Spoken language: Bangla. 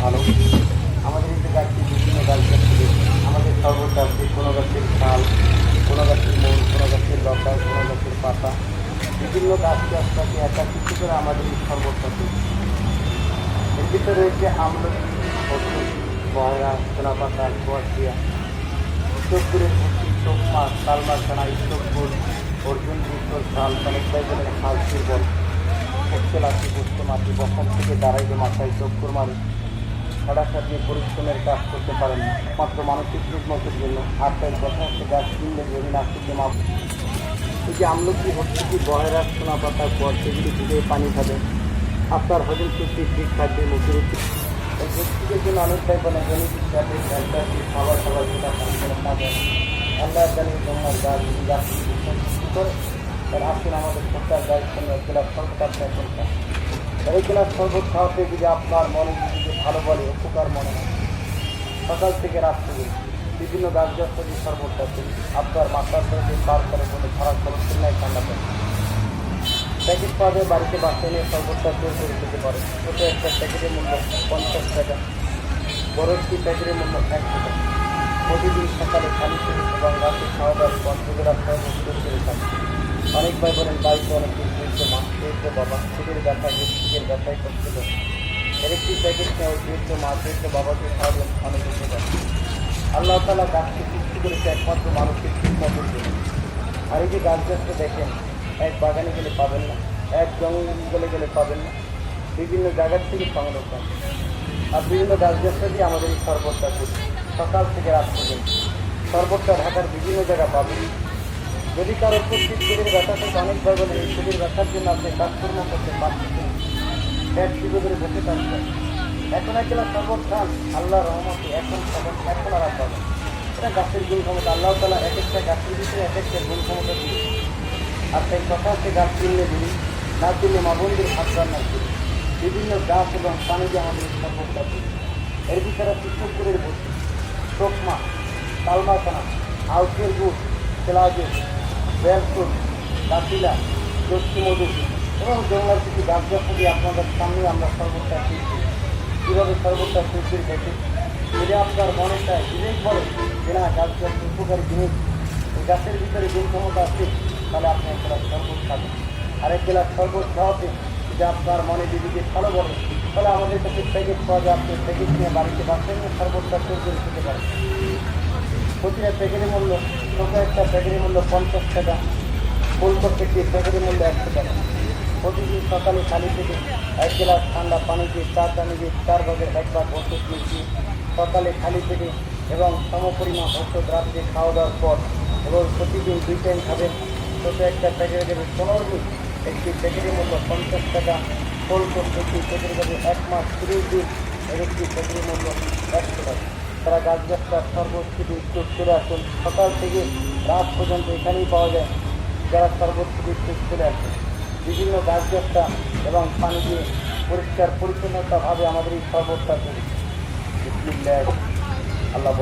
ভালো। আমাদের এই যে গাছটি বিভিন্ন গাছ থেকে আমাদের শরবত আছে, কোনো গাছের ছাল, কোনো গাছের মূল, কোনো গাছের লতা, কোনো গাছের পাতা, বিভিন্ন গাছ গাছটাকে একটা কিছু করে আমাদের এই শরবতটা তৈরি। এর ভিতরে রয়েছে আমলকি, কচুরি, বয়রা, সোনাপাতা, কুয়াশিয়া, ইষ্টপুরের ভর্তি, চোখ মাছ, তাল মাছ, ছানা, ইষ্টপুর, অর্জুন, বিশ্বর, ঝাল, অনেক বাইবেলের হাল, দুর্বল, পোস্ত লাঠি, পোস্ত মাটি, বসম থেকে দাঁড়াইলে মাথায় চক্কর মারে, সাড়া দিয়ে পরিশ্রমের কাজ করতে পারেন না, মাত্র মানসিক উন্নতির জন্য। আর তাই কথা হচ্ছে গাছ কিনলে জমি না কিনলে মাপ। এই যে আমলকি, ভর্তি, বহেরা, সোনা পাতার পর সেগুলি ভিজে পানি খাবে, আপনার হজম শক্তি ঠিক থাকবে, মুখের উচিত। এই ব্যক্তিদের জন্য অনেক টাইপের জনিত হিসাবে খাবার খাবার যেটা পানি করে খাবে আল্লাহ জানি তোমার গাছ গাছ করে। তার আসুন আমাদের সরকার দায়িত্ব নিয়ে জেলার সরকার এখন এই জেলার শরবত খাওয়াতে যদি আপনার মনে যদি ভালো বলে উপকার মনে হয়, সকাল থেকে রাত থেকে বিভিন্ন গাছ গাছালি শরবতটা করি, আপনার মাথার সাথে পার করে কোনো খারাপ খরচ নাই, ঠান্ডা করে প্যাকেট পাওয়া যায়, বাড়িতে বাচ্চা নিয়ে শরবতটা তৈরি করে খেতে পারে। ছোটো একটা প্যাকেটের মূল্য 50 টাকা, বড় একটি প্যাকেটের মূল্য 1 টাকা। প্রতিদিন সকালে খালি পেটে এবং রাতে খাওয়া দাওয়ার পর দুবেলা শরবত তৈরি করে থাকে। অনেক ভাই বলেন বাড়িতে অনেকদিন বৃদ্ধ মা, বৃদ্ধ বাবা, শরীর ব্যথা, শরীরের ব্যথায় করতে পারে। এর একটি প্যাকেট নেওয়া বৃদ্ধ মা, বৃদ্ধ বাবাকে খাওয়াবেন অনেক হতে পারে। আল্লাহ তাআলা গাছকে সৃষ্টি করেছে একমাত্র মানুষের ঠিকমতের জন্য। আর এই যে গাছ গাছটা দেখেন, এক বাগানে গেলে পাবেন না, এক জঙ্গলে গেলে পাবেন না, বিভিন্ন জায়গার থেকে সংগ্রহ করেন। আর বিভিন্ন গাছ গাছটা দিয়ে আমাদের এই শরবতটা করি সকাল থেকে রাত পর্যন্ত। শরবতটা ঢাকার বিভিন্ন জায়গা পাবেন। যদি কারো উপস্থিত শরীর ব্যথা থেকে অনেক ভাই বলে এই শরীর ব্যথার জন্য আপনি কাজকর্ম করতে পারছেন, পেট টিপে ধরে বসে থাকছেন, এখন এক গেলা শরবত খান, আল্লাহ রহমতে এখন খাবেন, এখন আর পাবেন। এটা গাছের গুণ ক্ষমতা, আল্লাহ তাআলা এক একটা গাছের ভিতরে এক একটা গুণ ক্ষমতা দিই। আর সেই কথা হচ্ছে গাছ কিনলে দিই, না কিনলে মা বন্ধুর ভাত রান্না করি, বিভিন্ন গাছ এবং পানি দিয়ে আমাদের শরবতটা দিই। এর ভিতরে কৃষ্ণপুরের ভর্তি, চোখমা, তালমাখানা, আউটের গুড়, তেলাজু, বেলফুল, কাশিলা, লক্ষ্মী মধু এবং জঙ্গলার কিছু গাছ গাছ দিয়ে আপনাদের সামনে আমরা শরবতটা তুলছি। কীভাবে শরবতটা তুলছি দেখি, যদি আপনার মনে চায় বিবেক বলে যে না গাছ গাছ উপকারী জিনিস, এই গাছের ভিতরে গুণ ক্ষমতা আছে, তাহলে আপনি এক গ্লাস শরবত খাবেন। আরেক গ্লাস শরবত খাওয়াতে যদি আপনার মনে দিদিকে ভালো বলে, তাহলে আমাদের কাছে প্যাকেট পাওয়া যায়, আপনি প্যাকেট নিয়ে বাড়িতে বাচ্চা নিয়ে শরবতটা তৈরি করে খেতে পারেন। প্রতিটা প্যাকেটের মূল্য, ছোটো একটা প্যাকেটের মূল্য 50 টাকা, ফুল প্রত্যেকটি প্যাকেটের মূল্য 100 টাকা। প্রতিদিন সকালে খালি থেকে 1 গ্লাস ঠান্ডা পানি দিয়ে 4 পানি দিয়ে 4 ভাগের 1 ভাগ ওষুধ মিশিয়ে সকালে খালি থেকে এবং সমপরিমাণ ওষুধ রাত্রে খাওয়া দাওয়ার পর এবং প্রতিদিন 2 টাইম খাবেন। ছোটো একটা প্যাকেটে দেবে 15 দিন, একটি প্যাকেটের মূল্য 50 টাকা। ফুল প্রত্যেকটি প্যাকেটে দেবে 1 মাস 30 দিন, এর একটি প্যাকেটের মূল্য 100 টাকা। তারা গাছ গাছটা শরবত থেকে স্টোর চলে আসুন, সকাল থেকে রাত পর্যন্ত এখানেই পাওয়া যায়। যারা শরবত থেকে স্টোর চলে আসেন বিভিন্ন গাছ গাছটা এবং পানি দিয়ে পরিষ্কার পরিচ্ছন্নতাভাবে আমাদের এই শরবতটা করি। আল্লাহ